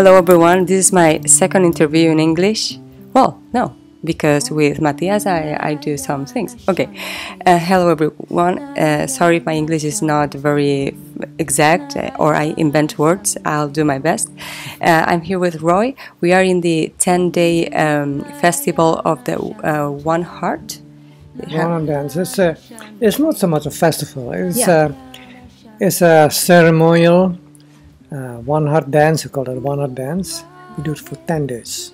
Hello everyone, this is my second interview in English. Well, no, because with Matthias I do some things. Okay, hello everyone. Sorry if my English is not very exact or I invent words. I'll do my best. I'm here with Roy. We are in the 10-day festival of the One Heart. One dance. It's not so much a festival. It's a ceremonial one heart dance. We call it one heart dance. We do it for 10 days.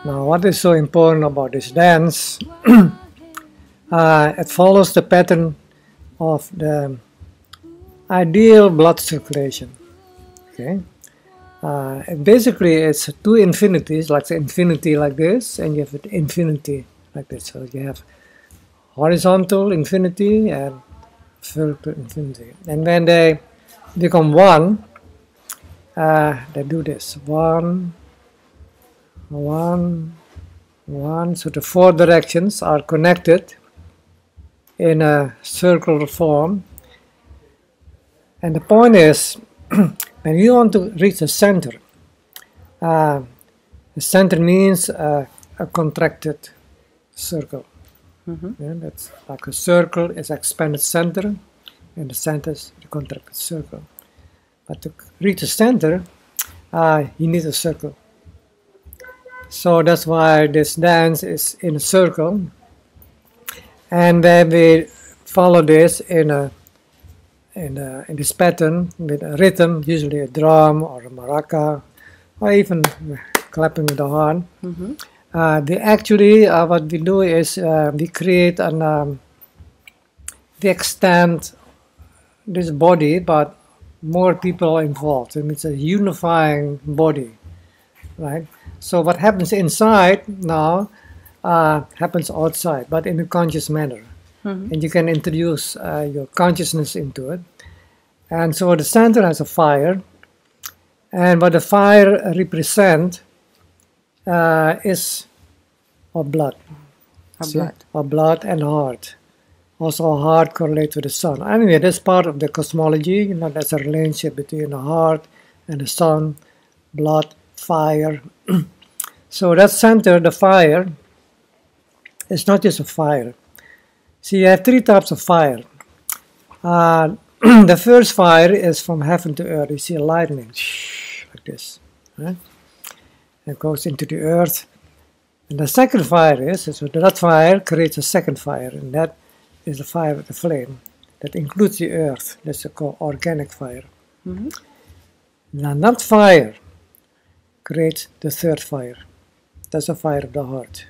Now, what is so important about this dance? It follows the pattern of the ideal blood circulation. Okay. Basically, it's two infinities, like the infinity like this, and you have an infinity like this. So you have horizontal infinity and vertical infinity. And when they become one, they do this. One, one, one. So the four directions are connected in a circular form. And the point is, when you want to reach the center means a contracted circle. Yeah, that's like a circle is expanded center, and the center is the contracted circle. But to reach the center, you need a circle. So that's why this dance is in a circle, and then we follow this in this pattern with a rhythm, usually a drum or a maraca, or even clapping with the horn. What we do is we create we extend this body, but more people are involved. I mean, it's a unifying body, right? So what happens inside now happens outside, but in a conscious manner. And you can introduce your consciousness into it. And so the center has a fire, and what the fire represents is of blood. Of blood and heart. Also heart correlates with the sun. Anyway, that's part of the cosmology. You know, that's a relationship between the heart and the sun, blood, fire. So that center, the fire, is not just a fire. See, you have three types of fire. The first fire is from heaven to earth. You see a lightning, like this. Right? It goes into the earth. And the second fire so that fire creates a second fire, and that is the fire with the flame. That includes the earth. That's called organic fire. Now that fire creates the third fire. That's the fire of the heart.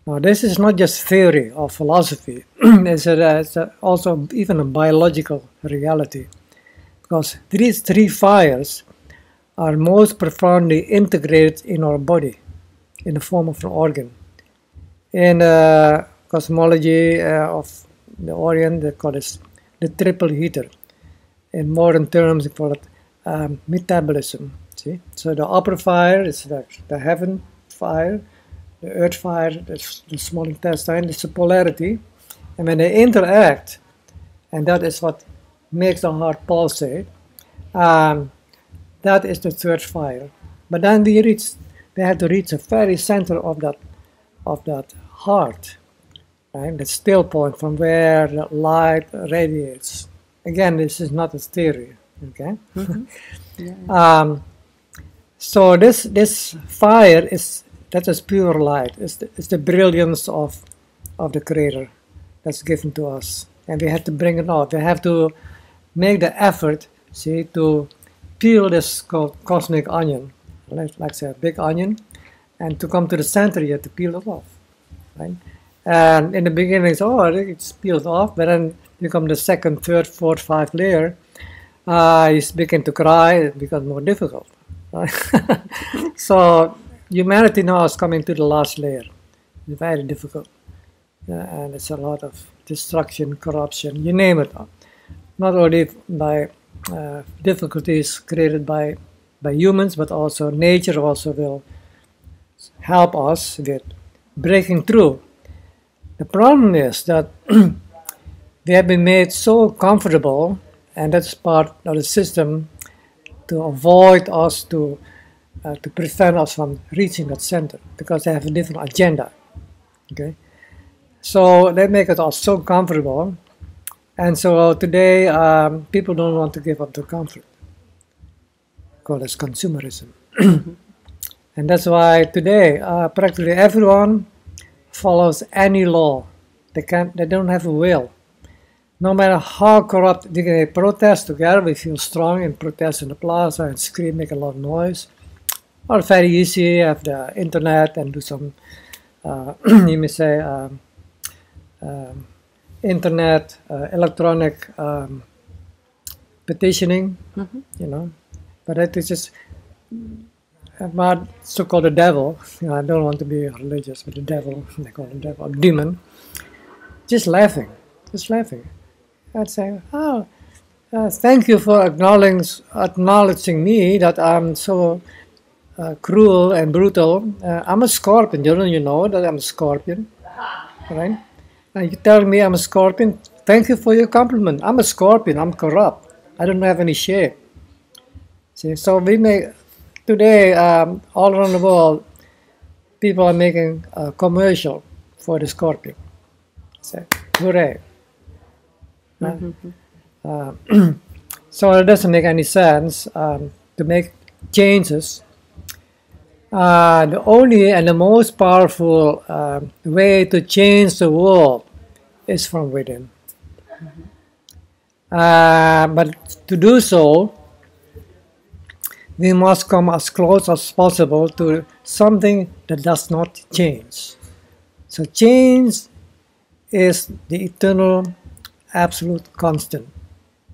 Now this is not just theory or philosophy. It's also even a biological reality. Because these three fires are most profoundly integrated in our body in the form of an organ. In cosmology of the Orient, they call it the triple heater. In modern terms, they call it metabolism. See? So the upper fire is the heaven fire, the earth fire, the small intestine, it's a polarity. And when they interact, and that is what makes the heart pulsate, that is the third fire. But then we have to reach the very center of that heart, right? The still point from where the light radiates. Again, this is not a theory, okay? So this fire that is pure light. It's the brilliance of the Creator that's given to us, and we have to bring it out. We have to make the effort, see, to peel this cosmic onion, like say a big onion, and to come to the center, you have to peel it off, right? And in the beginning, it's peeled off, but then you come the second, third, fourth, fifth layer, you begin to cry. It becomes more difficult, right? So humanity now is coming to the last layer. It's very difficult, and it's a lot of destruction, corruption, you name it. Not only by difficulties created by humans, but also nature also will help us with breaking through. The problem is that we have been made so comfortable, and that's part of the system, to avoid us, to prevent us from reaching that center, because they have a different agenda. Okay, so they make it all so comfortable, and so today people don't want to give up their comfort. Called as consumerism, and that's why today practically everyone follows any law. They don't have a will. No matter how corrupt, they can protest together. We feel strong and protest in the plaza and scream, make a lot of noise. Or very easy, have the internet and do some, you may say, internet, electronic petitioning, you know. But that is just about so-called the devil. You know, I don't want to be religious, but the devil, they call the devil, demon. Just laughing. I'd say, oh, thank you for acknowledging me that I'm so cruel and brutal. I'm a scorpion. Don't you know that I'm a scorpion? Right? And you tell me I'm a scorpion. Thank you for your compliment. I'm a scorpion. I'm corrupt. I don't have any shape. See, so we make today all around the world, people are making a commercial for the scorpion. Say, hooray! So it doesn't make any sense to make changes. The only and the most powerful way to change the world is from within. But to do so, we must come as close as possible to something that does not change. So change is the eternal, absolute constant,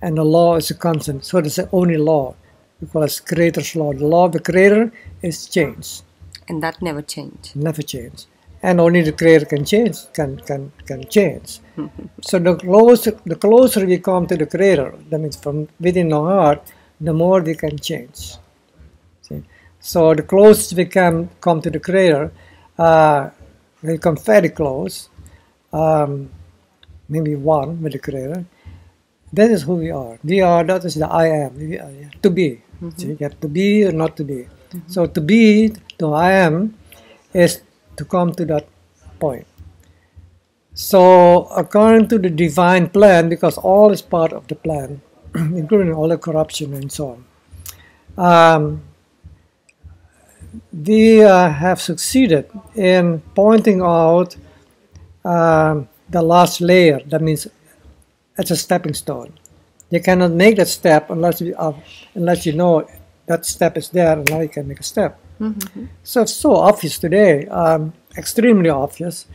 and the law is a constant. So it's the only law, because Creator's law. The law of the Creator is change, and that never change. Never change, and only the Creator can change. Can change. So the closer we come to the Creator, that means from within our heart, the more we can change. See? So the closer we can come to the Creator, we come very close. Maybe one with the Creator. That is who we are. That is the I am. To be. So you have to be or not to be. So to be, to I am, is to come to that point. So according to the divine plan, because all is part of the plan, including all the corruption and so on, we have succeeded in pointing out the last layer. That means it's a stepping stone. You cannot make that step unless you know that step is there, and now you can make a step. So it's so obvious today, extremely obvious.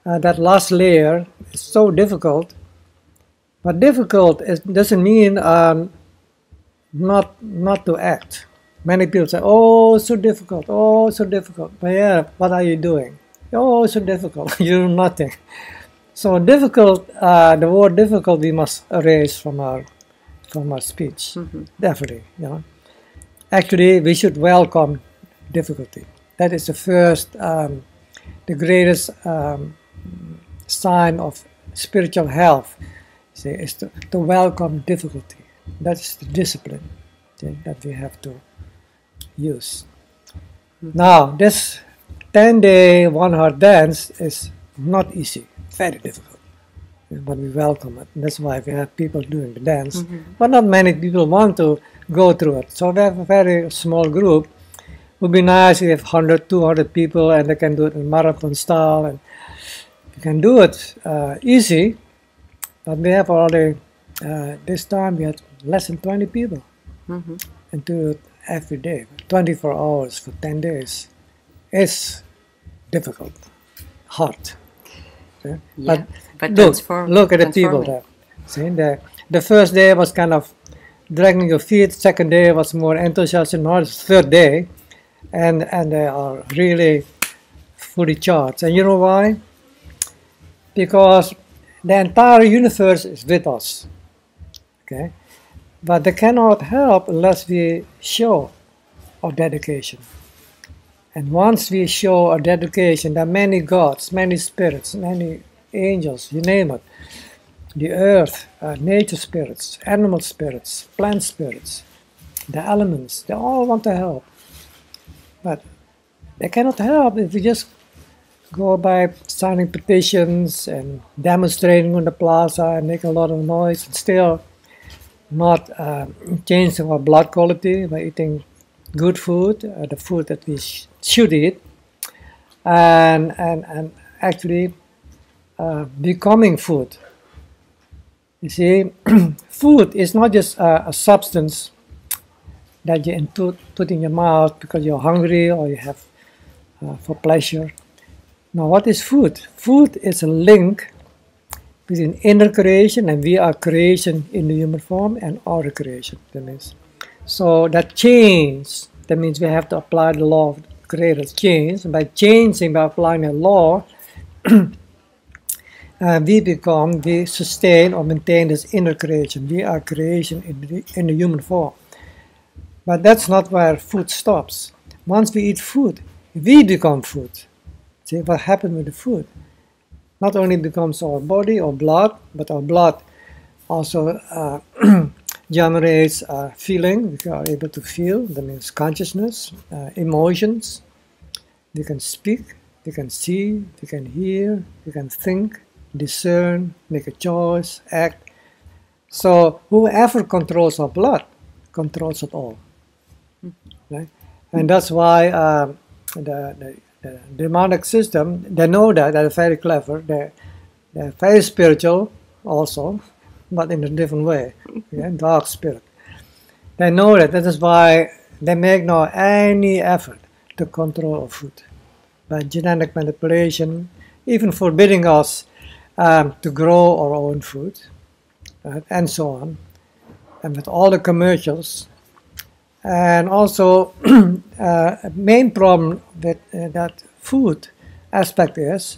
That last layer is so difficult, but difficult doesn't mean not to act. Many people say, "Oh, so difficult. Oh, so difficult." But yeah, what are you doing? Oh, so difficult. You do nothing. So difficult, the word difficult we must erase from our speech. Definitely, you know. Actually, we should welcome difficulty. That is the first, the greatest sign of spiritual health. See, is to welcome difficulty. That's the discipline, see, that we have to use. Now, this 10-day one-heart dance is not easy, very difficult, but we welcome it. That's why we have people doing the dance, but not many people want to go through it. So we have a very small group. It would be nice if we have 100, 200 people and they can do it in marathon style, and you can do it easy, but we have already, this time we had less than 20 people, and do it every day, 24 hours for 10 days. It's difficult, hard. See? Yeah, but look at the people there. See, the first day was kind of dragging your feet. Second day was more enthusiasm. Now it's third day, and they are really fully charged. And you know why? Because the entire universe is with us. Okay, but they cannot help unless we show our dedication. And once we show our dedication, there are many gods, many spirits, many angels, you name it. The earth, nature spirits, animal spirits, plant spirits. the elements, they all want to help. But they cannot help if you just go by signing petitions and demonstrating on the plaza and make a lot of noise and still not change our blood quality by eating good food, the food that we should eat, and actually becoming food. You see, food is not just a substance that you put in your mouth because you're hungry or you have for pleasure. Now, what is food? Food is a link between inner creation, and we are creation in the human form, and outer creation. That means, so that change. That means we have to apply the law of the Creator's change. And by changing, by applying a law, we sustain or maintain this inner creation. We are creation in the human form. But that's not where food stops. Once we eat food, we become food. See what happened with the food? Not only becomes our body or blood, but our blood also generates feeling. We are able to feel. That means consciousness, emotions. We can speak, we can see, we can hear, we can think, discern, make a choice, act. So whoever controls our blood controls it all. Right? And that's why the demonic system, they know that, they're very clever, they're very spiritual also, but in a different way, dark spirit. They know that, that is why they make no any effort to control our food. By genetic manipulation, even forbidding us to grow our own food, right, and so on. And with all the commercials. And also, main problem with that food aspect is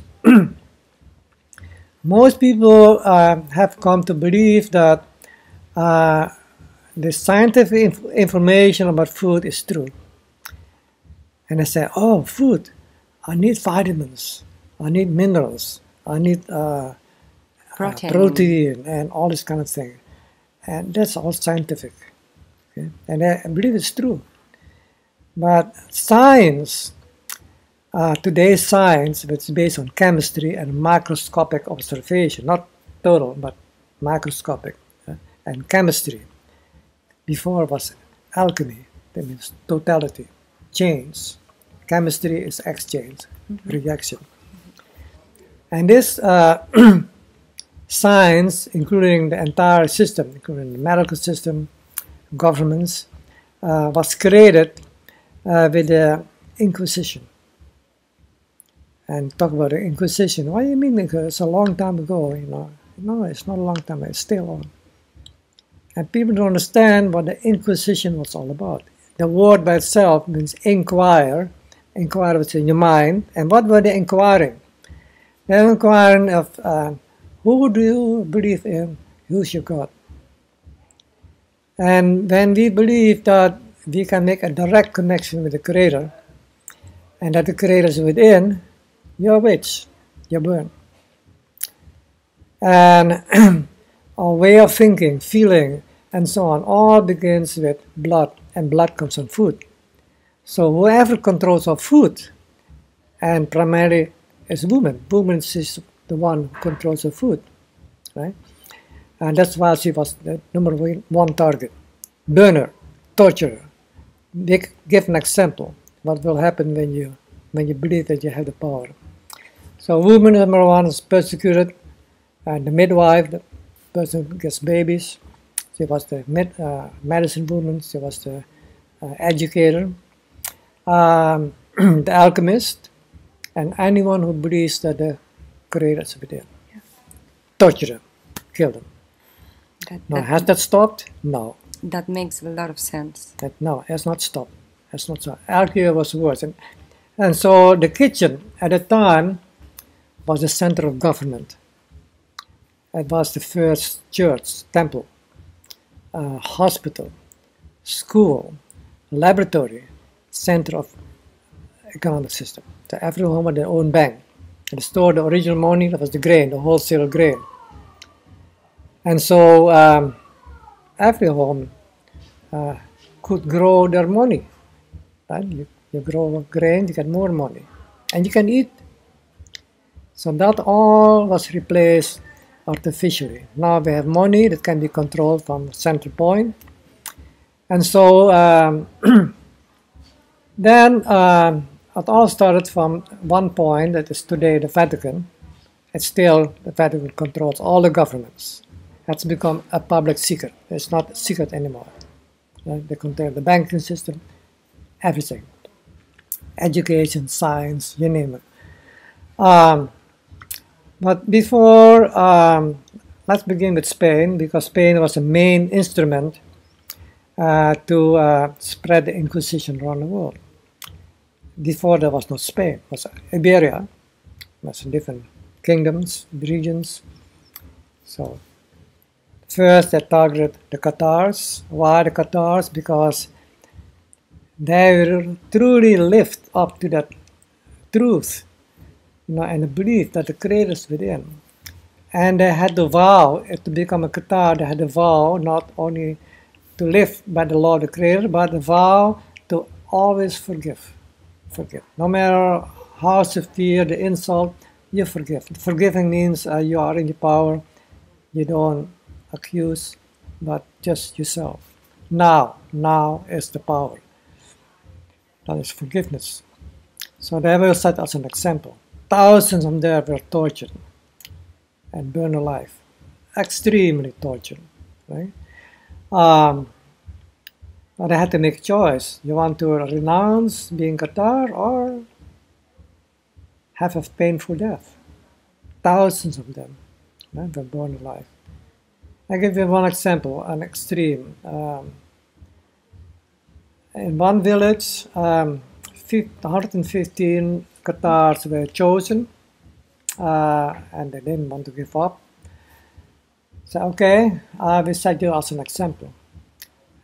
most people have come to believe that the scientific information about food is true. And they say, oh, food, I need vitamins, I need minerals, I need protein and all this kind of thing. And that's all scientific. Okay? And I believe it's true. But science, today's science, which is based on chemistry and macroscopic observation, not total, but macroscopic, and chemistry. Before was alchemy, that means totality, change. Chemistry is exchange, reaction. And this science, including the entire system, including the medical system, governments, was created with the Inquisition. And talk about the Inquisition. What do you mean? Because it's a long time ago, you know. No, it's not a long time, it's still on. And people don't understand what the Inquisition was all about. The word by itself means inquire. Inquire what's in your mind. And what were they inquiring? They were inquiring of who do you believe in? Who's your God? And when we believe that we can make a direct connection with the Creator, and that the Creator is within, you're a witch, you're burned. And our way of thinking, feeling, and so on, all begins with blood, and blood comes from food. So whoever controls our food, and primarily is woman. Woman is the one who controls the food, right? And that's why she was the number one target. Burner, torturer. Give an example. What will happen when you believe that you have the power? So woman number one is persecuted, and the midwife, the person who gets babies. She was the medicine woman. She was the educator, the alchemist, and anyone who believes that the Creator is within. Yeah. Torture them, kill them. Now, has that stopped? No. That makes a lot of sense. No, it has not stopped. Has not stopped. Alchemy was worse. And so the kitchen at the time was the center of government. It was the first church, temple, hospital, school, laboratory, center of economic system. So every home had their own bank. And they stored the original money, that was the grain, the wholesale grain. And so every home could grow their money. Right? You grow grain, you get more money. And you can eat. So that all was replaced artificially. Now we have money that can be controlled from a central point. And so then it all started from one point that is today the Vatican. It's still the Vatican controls all the governments. That's become a public secret. It's not a secret anymore. They control the banking system, everything. Education, science, you name it. But before, let's begin with Spain, because Spain was the main instrument to spread the Inquisition around the world. Before there was no Spain, it was Iberia, it was different kingdoms, regions. So first they targeted the Catars. Why the Catars? Because they truly lived up to that truth, and the belief that the Creator is within. And they had to vow, to become a Catar, they had to vow not only to live by the law of the Creator, but the vow to always forgive. Forgive. No matter how severe the insult, you forgive. Forgiving means you are in the power, you don't accuse, but just yourself. Now is the power. That is forgiveness. So they were set as an example. Thousands of them were tortured and burned alive. Extremely tortured. Right? But they had to make a choice. You want to renounce being Qatar or have a painful death? Thousands of them were born alive. I give you one example, an extreme. In one village, 115 Qatars were chosen, and they didn't want to give up. So, okay, we set you as an example.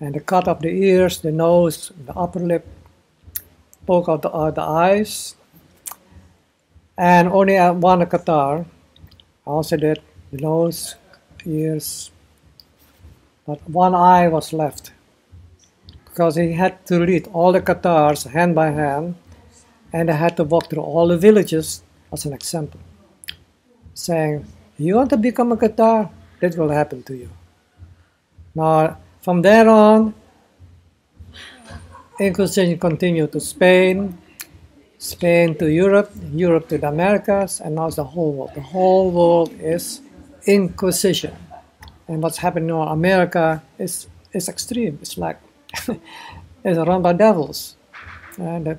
And they cut off the ears, the nose, the upper lip, poke out the eyes, and only one Qatar also did the nose, ears, but one eye was left, because he had to lead all the Qatars hand by hand, and they had to walk through all the villages as an example, saying, you want to become a Qatar? That will happen to you. Now, from there on, Inquisition continued to Spain, Spain to Europe, Europe to the Americas, and now it's the whole world. The whole world is Inquisition. And what's happening in America is extreme. It's like, it's run by devils. The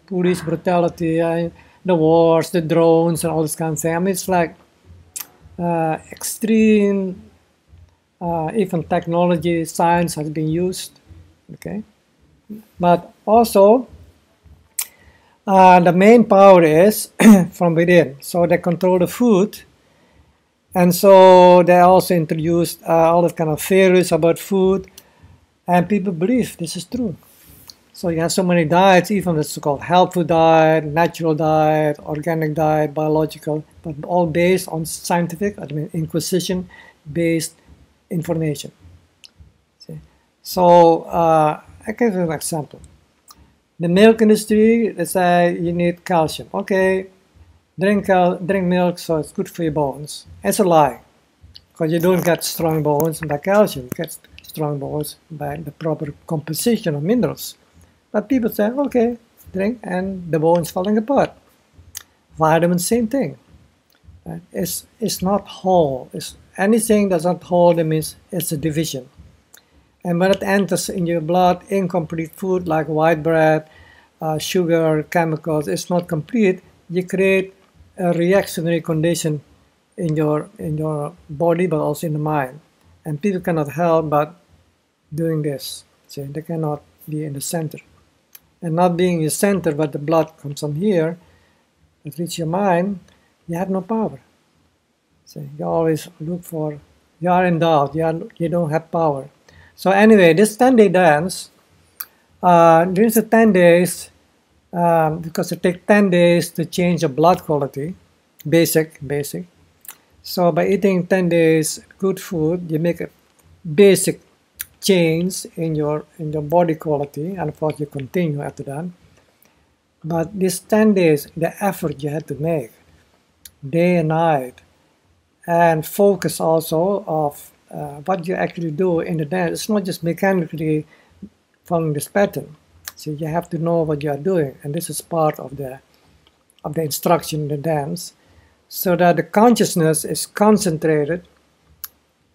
police brutality, the wars, the drones, and all this kind of thing. I mean, it's like extreme. Even technology, science has been used, okay? But also, the main power is from within. So they control the food, and so they also introduced all the kind of theories about food, and people believe this is true. So you have so many diets, even what's called health food diet, natural diet, organic diet, biological, but all based on scientific, Inquisition-based information. See? So I give you an example. The milk industry, they say you need calcium. Okay, drink milk so it's good for your bones. It's a lie, because you don't get strong bones by calcium. You get strong bones by the proper composition of minerals. But people say, okay, drink and the bones falling apart. Vitamins, same thing. Right? It's not whole. Anything that's not whole, that means it's a division. And when it enters in your blood, incomplete food like white bread, sugar, chemicals, it's not complete. You create a reactionary condition in your body, but also in the mind. And people cannot help but doing this. See, they cannot be in the center. And not being in the center, but the blood comes from here, it reaches your mind, you have no power. So you always look for, you are in doubt, you don't have power. So anyway, this 10-day dance, during the 10 days, because it takes 10 days to change the blood quality, basic. So by eating 10 days good food, you make a basic change in your body quality, and of course you continue after that. But these 10 days, the effort you had to make, day and night, and focus also of what you actually do in the dance. It's not just mechanically following this pattern. So you have to know what you are doing, and this is part of the instruction in the dance, so that the consciousness is concentrated,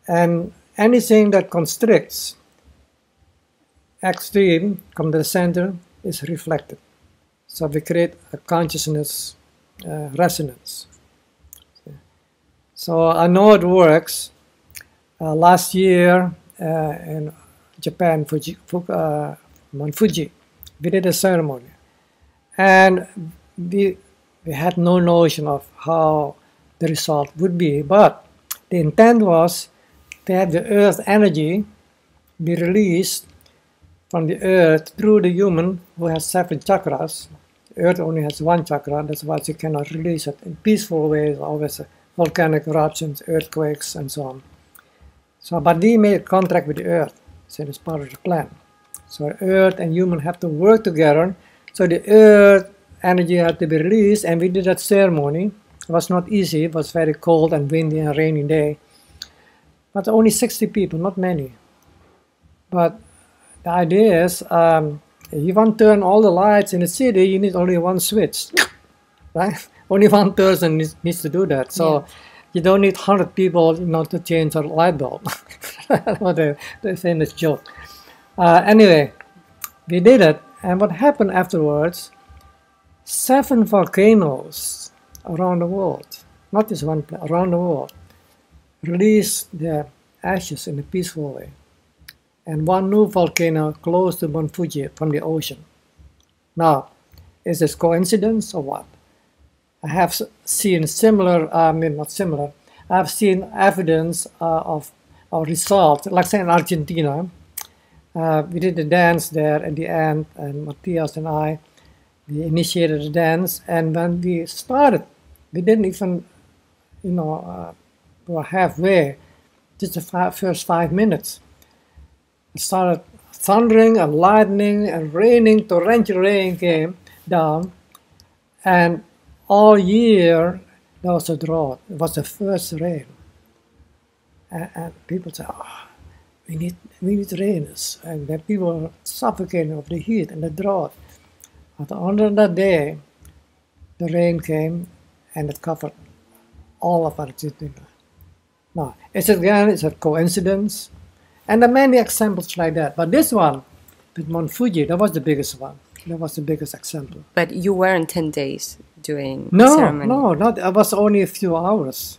and anything that constricts extreme from the center is reflected. So we create a consciousness resonance. So I know it works. Last year in Japan, Mount Fuji, we did a ceremony, and we had no notion of how the result would be, but the intent was to have the earth energy be released from the earth through the human who has 7 chakras. Earth only has 1 chakra, that's why you cannot release it in peaceful ways, always volcanic eruptions, earthquakes, and so on. So, but we made a contract with the earth, so it's part of the plan. So earth and human have to work together, so the earth energy had to be released, and we did that ceremony. It was not easy, it was very cold and windy and rainy day. But only 60 people, not many. But the idea is, if you want to turn all the lights in the city, you need only one switch, right? Only one person needs to do that. So you don't need 100 people, to change a light bulb. the famous joke. Anyway, we did it, and what happened afterwards, 7 volcanoes around the world, not just one place, around the world, released their ashes in a peaceful way. And one new volcano close to Mount Fuji from the ocean. Now, is this coincidence or what? I have seen similar, not similar, I have seen evidence of results, like say in Argentina. We did the dance there at the end, and Matthias and I, we initiated the dance, and when we started, we didn't even, were halfway, just the first 5 minutes. It started thundering and lightning and raining, torrential rain came down, and all year there was a drought. It was the first rain, and people said, we need rains, and then people were suffocating of the heat and the drought. But on that day, the rain came and it covered all of Argentina. Now, it's a coincidence, and there are many examples like that. But this one, with Mount Fuji, that was the biggest one. That was the biggest example. But you weren't 10 days doing the ceremony? No, it was only a few hours,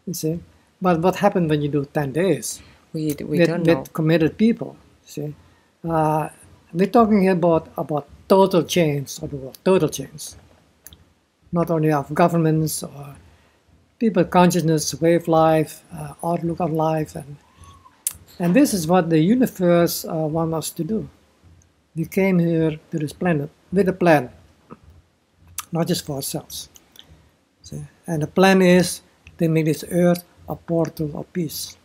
you see. But what happened when you do 10 days? We don't know. With committed people, see. We're talking here about total change of the world, total change. Not only of governments or people consciousness, way of life, outlook on life, and this is what the universe wants us to do. We came here to this planet with a plan, not just for ourselves. See? And the plan is to make this earth a portal of peace.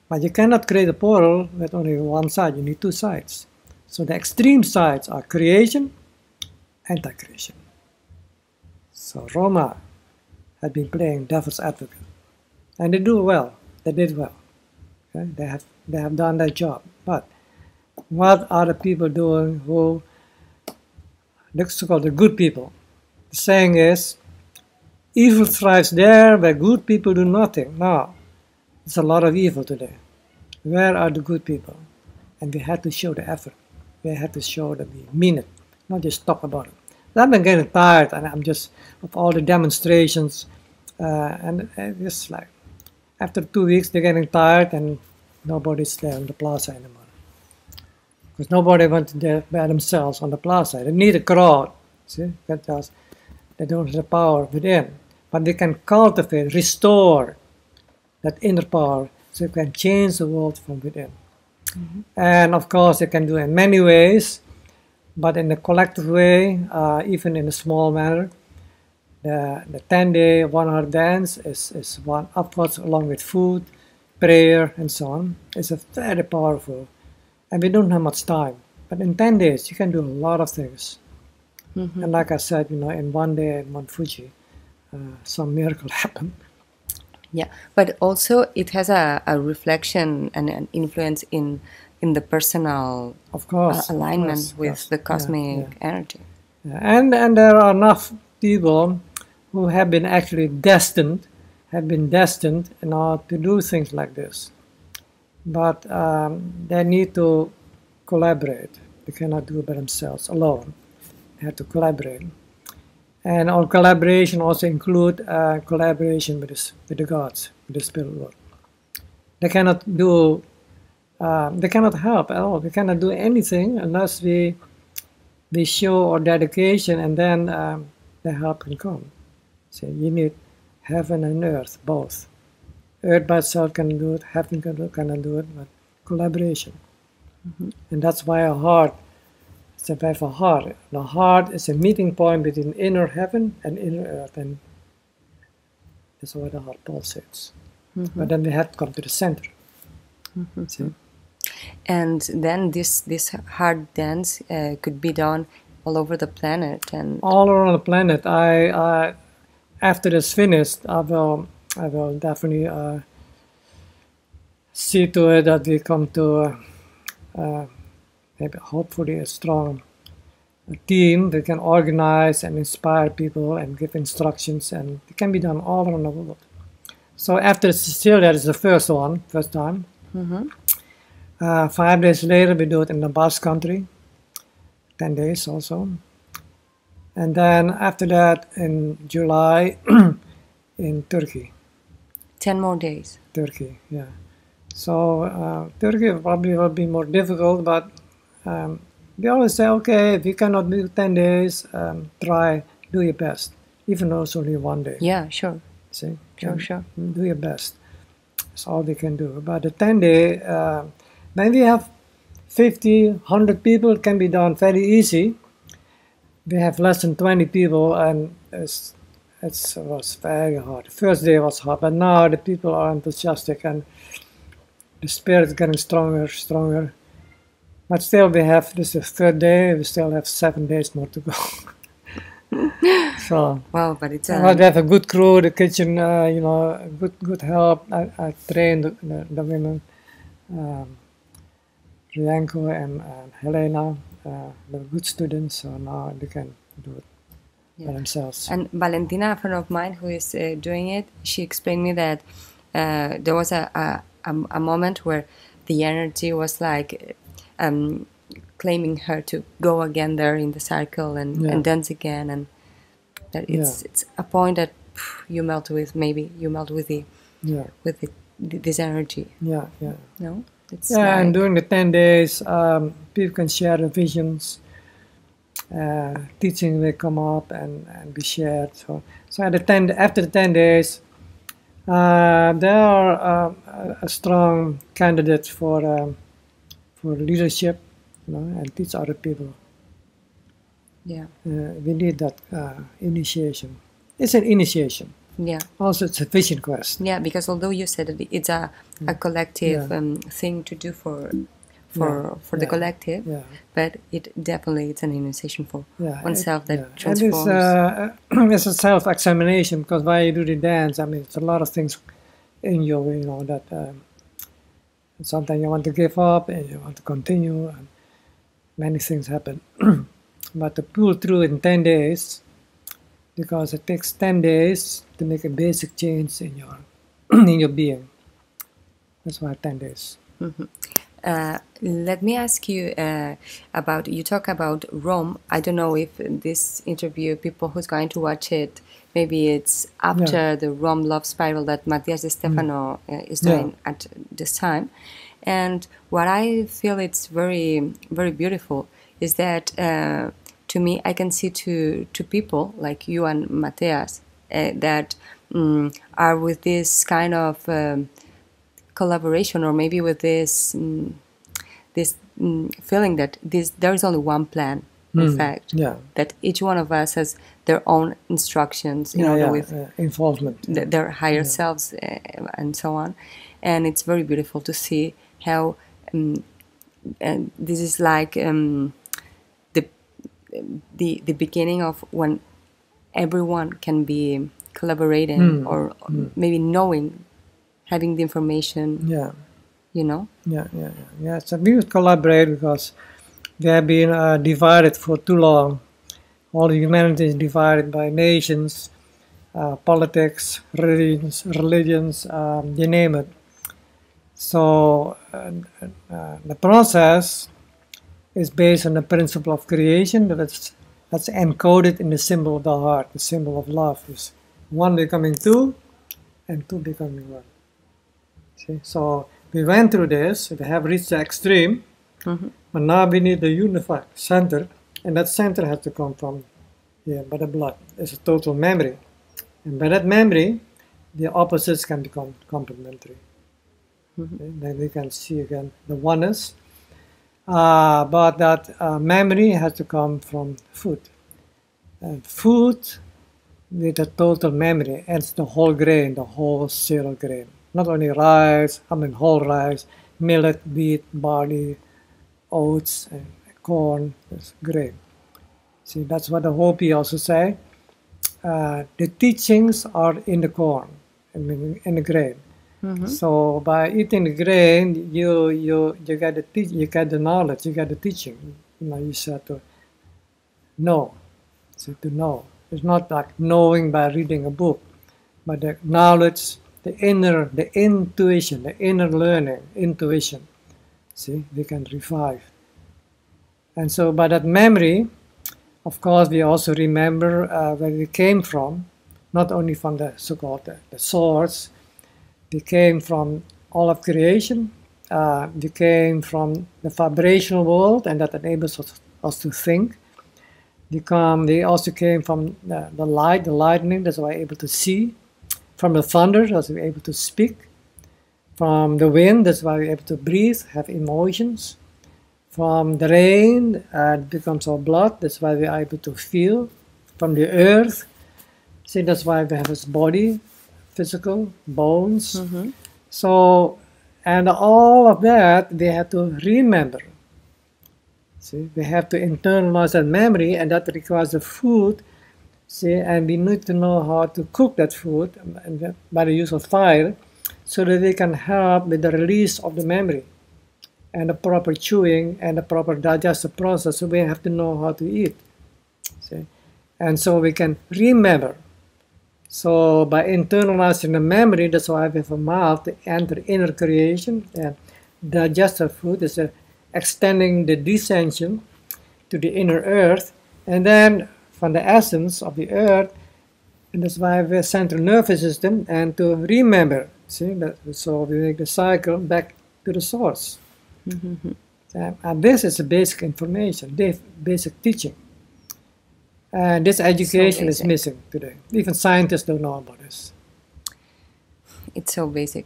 But you cannot create a portal with only one side, you need 2 sides. So the extreme sides are creation, anti-creation. So Roma had been playing devil's advocate, and they do well. They did well. Okay? They have done their job. But what are the people doing who, so-called the good people? The saying is, evil thrives there where good people do nothing. Now, there's a lot of evil today. Where are the good people? And we had to show the effort. We had to show that we mean it, not just talk about it. I've been getting tired, and I'm just of all the demonstrations, and it's like after 2 weeks they're getting tired, and nobody's there on the plaza anymore. Because nobody wants to be by themselves on the plaza. They need a crowd, see, because they don't have the power within. But they can cultivate, restore that inner power, so you can change the world from within. Mm-hmm. And of course, they can do it in many ways, but in a collective way, even in a small manner. The 10-day, 1-hour dance is one, of course, along with food, prayer, and so on. It's a very powerful and we don't have much time. But in 10 days, you can do a lot of things. And like I said, in one day in Mount Fuji, some miracle happened. Yeah, but also it has a reflection and an influence in the personal Of course, alignment with the cosmic energy. Yeah. And there are enough people who have been actually destined, to do things like this. But they need to collaborate. They cannot do it by themselves alone. They have to collaborate. And our collaboration also include collaboration with the gods, with the spirit world. They cannot do, they cannot help at all. They cannot do anything unless we show our dedication, and then the help can come. So you need heaven and earth, both. Earth by itself can do it, heaven cannot do it, but collaboration. And that's why our heart, it's a powerful heart. The heart is a meeting point between inner heaven and inner earth, and that's why the heart pulsates. But then we have to come to the center. See? And then this heart dance could be done all over the planet, and all around the planet. I after it's finished, I will definitely see to it that we come to maybe hopefully a strong team that can organize and inspire people and give instructions, and it can be done all around the world. So after Sicilia is the first time. 5 days later we do it in the Basque Country, 10 days also. And then after that in July in Turkey. 10 more days. Turkey, yeah. So Turkey probably will be more difficult, but we always say, okay, if you cannot do 10 days, do your best, even though it's only 1 day. Yeah, sure. See? Sure. Do your best. That's all we can do. But the 10-day, when we have 50, 100 people, it can be done very easy. We have less than 20 people, and it was very hard. The first day was hard, but now the people are enthusiastic, and the spirit is getting stronger. But still, this is the third day, we still have 7 days more to go. So, wow, but it's but we have a good crew, the kitchen, good help. I trained the women, Rianko and Helena. They're good students, so now they can do it by themselves. And Valentina, a friend of mine who is doing it, she explained me that there was a moment where the energy was like claiming her to go again there in the circle and dance again, and that it's a point that you melt with this energy. Yeah. No, it's and during the 10 days, people can share the visions. Teaching will come up and be shared. So after the 10 days, there are a strong candidate for leadership, and teach other people. Yeah. We need that initiation. It's an initiation. Yeah. Also, it's a vision quest. Yeah, because although you said that it's a collective thing to do for the collective, but it's an initiation for oneself that transforms. And it's a self-examination, because while you do the dance, it's a lot of things in you, that sometimes you want to give up and you want to continue, and many things happen. But to pull through in 10 days, because it takes 10 days to make a basic change in your being. That's why 10 days. Let me ask you you talk about Rome. I don't know if this interview, people who's going to watch it, maybe it's after the Rome Love Spiral that Mattias De Stefano is doing at this time. And what I feel it's very, very beautiful is that to me, I can see two people like you and Mattias that are with this kind of collaboration, or maybe with this feeling that there is only one plan. In fact, that each one of us has their own instructions in order with involvement, their higher selves and so on. And it's very beautiful to see how and this is like the beginning of when everyone can be collaborating or maybe knowing, having the information. Yeah. You know. Yeah. So we would collaborate because we have been divided for too long. All humanity is divided by nations, politics, religions, you name it. So the process is based on the principle of creation that's encoded in the symbol of the heart, the symbol of love. Is one becoming two, and two becoming one. See? So we went through this, we have reached the extreme, but now we need the unified center, and that center has to come from here, by the blood. It's a total memory. And by that memory, the opposites can become complementary. Okay? Then we can see again the oneness. But that memory has to come from food. And food with a total memory, and it's the whole grain, the whole cereal grain. Not only rice, whole rice, millet, wheat, barley, oats, and corn, it's grain. See, that's what the Hopi also say. The teachings are in the corn, in the grain. So by eating the grain, you get the knowledge, you get the teaching. You said to know. So to know. It's not like knowing by reading a book, but the knowledge, the intuition, the inner learning, intuition. See, we can revive. And so by that memory, of course, we also remember where we came from, not only from the so-called the source. We came from all of creation. We came from the vibrational world, and that enables us to think. We also came from the light, the lightning, that's why we're able to see. From the thunder, that's why we're able to speak. From the wind, that's why we're able to breathe, have emotions. From the rain, it becomes our blood, that's why we're able to feel. From the earth, see, that's why we have this body, physical, bones. So, and all of that, we have to remember. See, we have to internalize that memory, and that requires the food. See, and we need to know how to cook that food by the use of fire, so that we can help with the release of the memory, and the proper chewing, and the proper digestive process. So we have to know how to eat. See, and so we can remember. So by internalizing the memory, that's why we have a mouth to enter inner creation, and digestive food is extending the descension to the inner earth, and then from the essence of the earth, and that's why we have a central nervous system, and to remember. See, so we make the cycle back to the source. And this is the basic information, basic teaching. And this education is missing today. Even scientists don't know about this. It's so basic.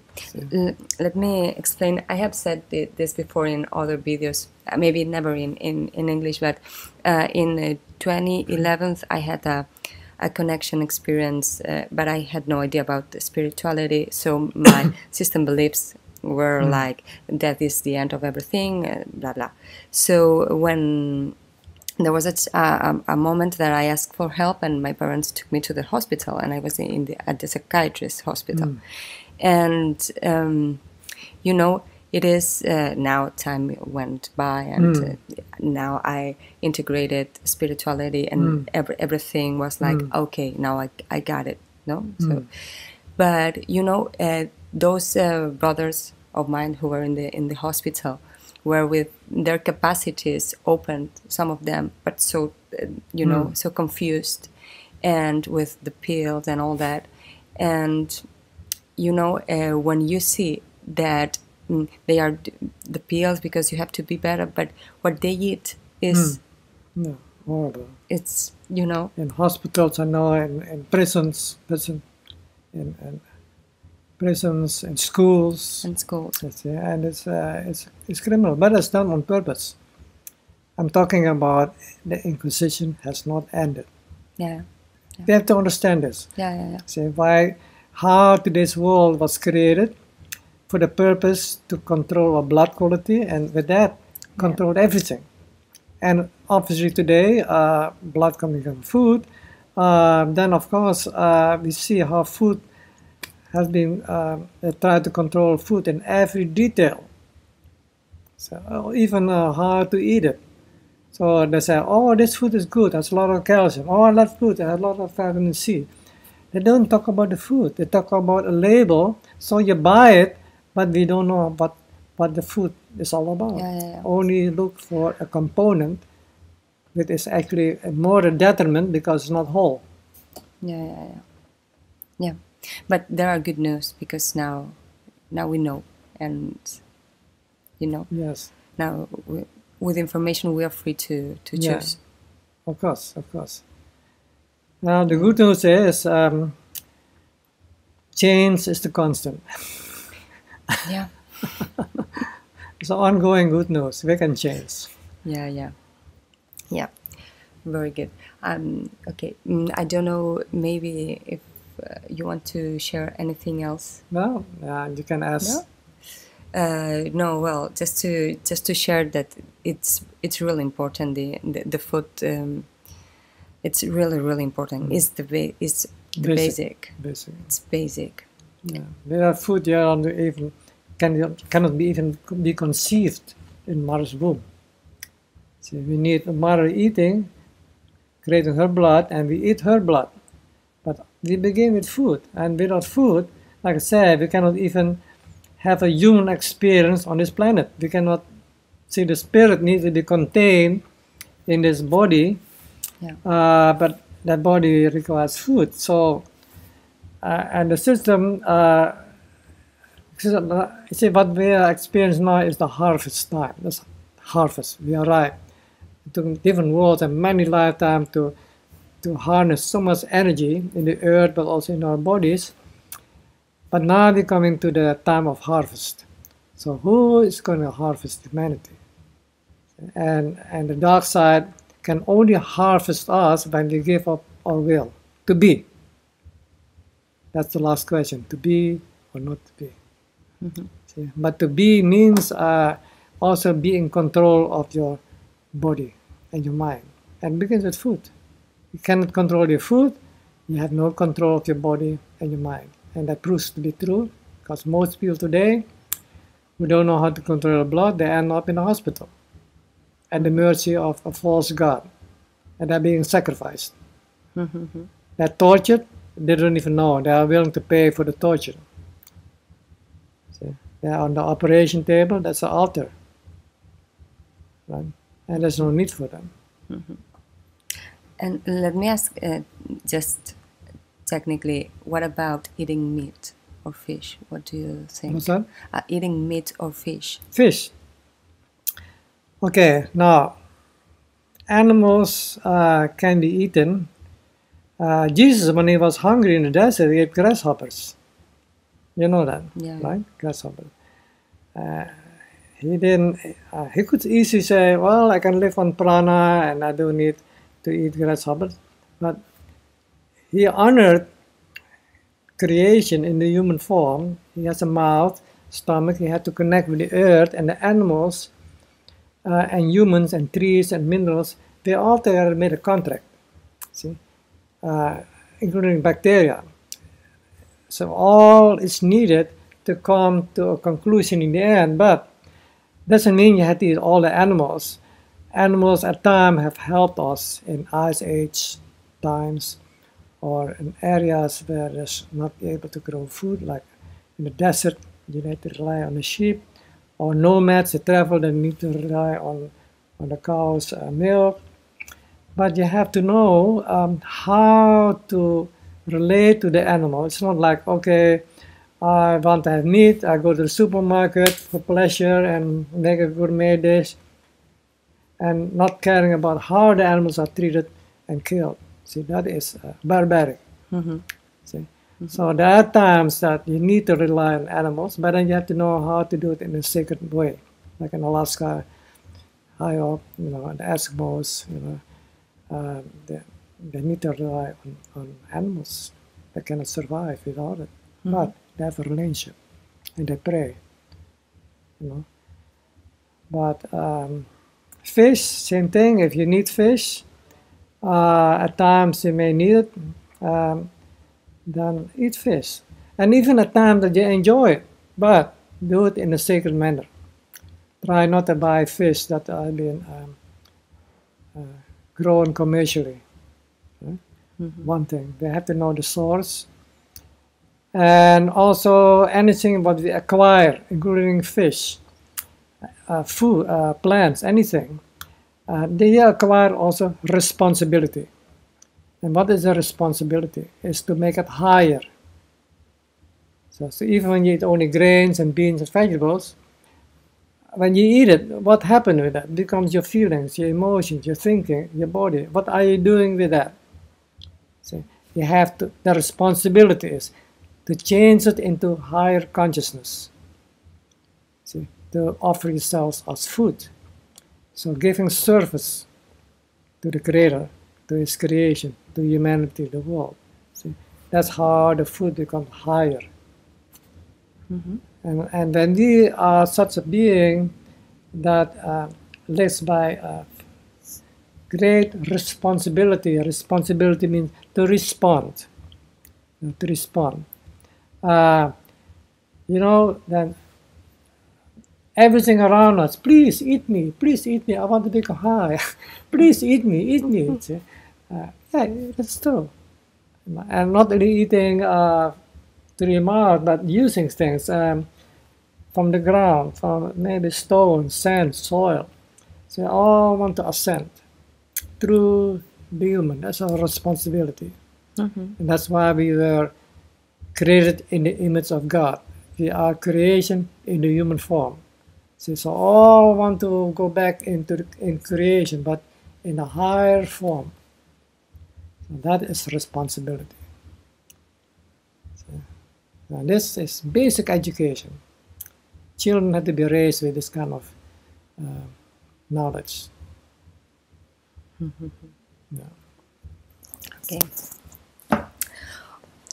Let me explain. I have said this before in other videos, maybe never in English, but in 2011 I had a connection experience, but I had no idea about the spirituality, so my system beliefs were like, that is the end of everything, blah blah. So when there was a moment that I asked for help, and my parents took me to the hospital, and I was at the psychiatrist hospital. And, you know, it is, now time went by, and now I integrated spirituality, and everything was like, okay, now I got it, no? So, but, you know, those brothers of mine who were in the hospital were with their capacities opened, some of them, but so, you know, so confused, and with the pills and all that. And, you know, when you see that they are the pills because you have to be better, but what they eat is horrible. It's, you know, in hospitals, I know, in prisons, in prisons, in schools. In schools. And it's criminal, but it's done on purpose. I'm talking about the Inquisition has not ended. Yeah. We have to understand this. See, how today's world was created for the purpose to control our blood quality, and with that, controlled everything. And obviously today, blood coming from food, then of course we see how food has been tried to control food in every detail. So even how to eat it. So they say, oh, this food is good, has a lot of calcium. Oh, that food has a lot of vitamin C. They don't talk about the food. They talk about a label. So you buy it, but we don't know what the food is all about. Only look for a component that is actually more a detriment because it's not whole. Yeah. But there are good news because now we know, and Yes. now with information we are free to choose. Of course. Now the good news is change is the constant. Yeah. It's ongoing good news. We can change. Yeah. Very good. Okay. I don't know. Maybe if you want to share anything else. No, you can ask. No. No. Well, just to share that it's really important. The food. It's really important. It's the basic. It's basic. Yeah. There are food even cannot be conceived in mother's womb. So we need a mother eating, creating her blood, and we eat her blood. But we begin with food, and without food, like I said, we cannot even have a human experience on this planet. We cannot see the spirit needs to be contained in this body, but that body requires food. So, and the system, see what we are experiencing now is the harvest time. That's harvest. We arrive to different worlds and many lifetimes to harness so much energy in the earth, but also in our bodies. But now we're coming to the time of harvest. So who is going to harvest humanity? And the dark side can only harvest us when we give up our will to be. That's the last question: to be or not to be. See? But to be means also be in control of your body and your mind, and begins with food. You cannot control your food, you have no control of your body and your mind. And that proves to be true, because most people today who don't know how to control their blood, they end up in a hospital at the mercy of a false god, and they're being sacrificed. They're tortured, they don't even know, they are willing to pay for the torture. See? They're on the operation table, that's the altar. Right? And there's no need for them. And let me ask, just technically, what about eating meat or fish? What do you think? What's that? Eating meat or fish? Fish. Okay, now, animals can be eaten. Jesus, when he was hungry in the desert, he ate grasshoppers. You know that, right? Grasshoppers. He could easily say, well, I can live on prana and I don't need to eat grasshoppers. But he honored creation in the human form. He has a mouth, stomach, he had to connect with the earth and the animals and humans and trees and minerals. They all together made a contract, see, including bacteria. So all is needed to come to a conclusion in the end, but doesn't mean you have to eat all the animals. Animals at times have helped us in ice age times or in areas where there's not able to grow food, like in the desert, you need to rely on the sheep, or nomads that travel, they need to rely on the cow's milk. But you have to know how to relate to the animal. It's not like, okay, I want to have meat, I go to the supermarket for pleasure and make a gourmet dish, and not caring about how the animals are treated and killed. See, that is barbaric. See? So there are times that you need to rely on animals, but then you have to know how to do it in a sacred way. Like in Alaska, high up, the Eskimos, they need to rely on animals. They cannot survive without it. But they have a relationship, and they pray, But fish, same thing. If you need fish, at times you may need it, then eat fish. And even at times that you enjoy it, but do it in a sacred manner. Try not to buy fish that have been grown commercially. One thing, we have to know the source. And also anything what we acquire, including fish, food, plants, anything, they acquire also responsibility. And what is the responsibility? Is to make it higher. So even when you eat only grains and beans and vegetables, when you eat it, what happens with that? It becomes your feelings, your emotions, your thinking, your body. What are you doing with that? So you have to, the responsibility is to change it into higher consciousness. See, to offer yourselves as food. So giving service to the Creator, to His creation, to humanity, the world. See, that's how the food becomes higher. And when we are such a being that lives by great responsibility, responsibility means to respond, to respond. You know, then everything around us, please eat me, I want to become high, please eat me, eat me. Yeah, that's true. And not only eating to the mouth, but using things from the ground, from maybe stone, sand, soil. So we all want to ascend through the human. That's our responsibility. And that's why we were created in the image of God. We are creation in the human form. So all want to go back into in creation, but in a higher form. So that is responsibility. Now this is basic education. Children have to be raised with this kind of knowledge. Yeah. Okay.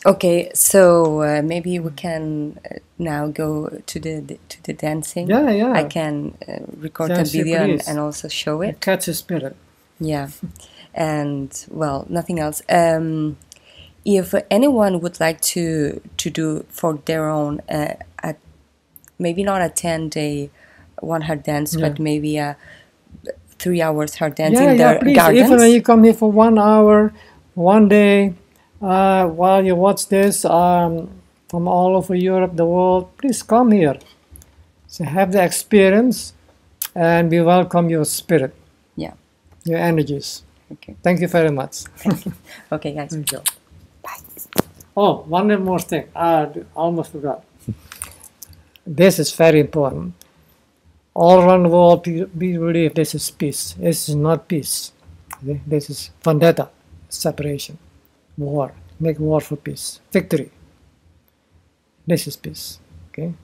Okay, so maybe we can now go to the dancing. Yeah. I can record a video and also show it. Catch the spirit. Yeah, and well, nothing else. If anyone would like to do for their own, maybe not a 10-day one-heart dance, but maybe a 3 hours heart dance in their please. gardens. Even when you come here for 1 hour, 1 day, while you watch this from all over Europe, the world, please come here. So have the experience, and we welcome your spirit. Yeah. Your energies. Okay. Thank you very much. Thank you. Okay, guys. Thank you. Bye. Oh, one more thing. I almost forgot. This is very important. All around the world, we believe this is peace. This is not peace. Okay? This is vendetta, separation, war. Make war for peace. Victory. This is peace. Okay.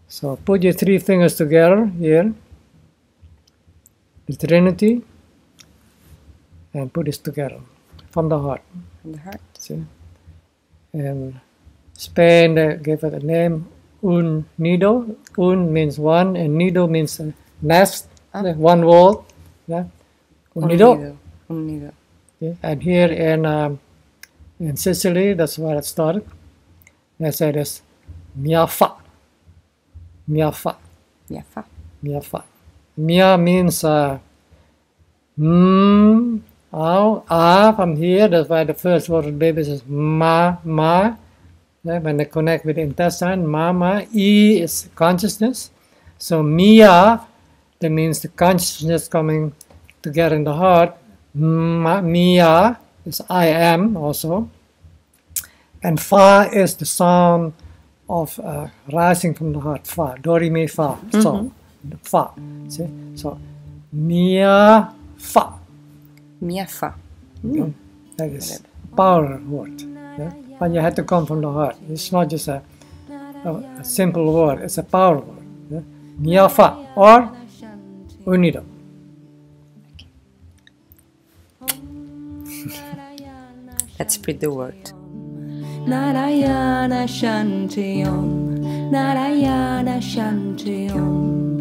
So put your 3 fingers together here. The Trinity. And put this together from the heart. From the heart. See? In Spain, they gave it a name, un nido. Un means one, and nido means nest. One word. Yeah. Un nido. Un nido. Okay. And here in Sicily, that's where it started. They say this, mia fa. Mia fa. Yeah, fa. Mia fa. Mia means from here, that's why the first word of baby is ma. When they connect with the intestine, ma. E is consciousness. So mia, that means the consciousness coming together in the heart. Mia is I am also. And fa is the sound of rising from the heart. Fa, do, re, mi, fa. So, fa. See? So, mia, fa. Mia fa. Okay? That is power word. Yeah? But you have to come from the heart. It's not just a simple word. It's a power word. Yeah? Mia fa or unido. Let's spread the word. Narayana Shanti Om, Narayana Shanti Om.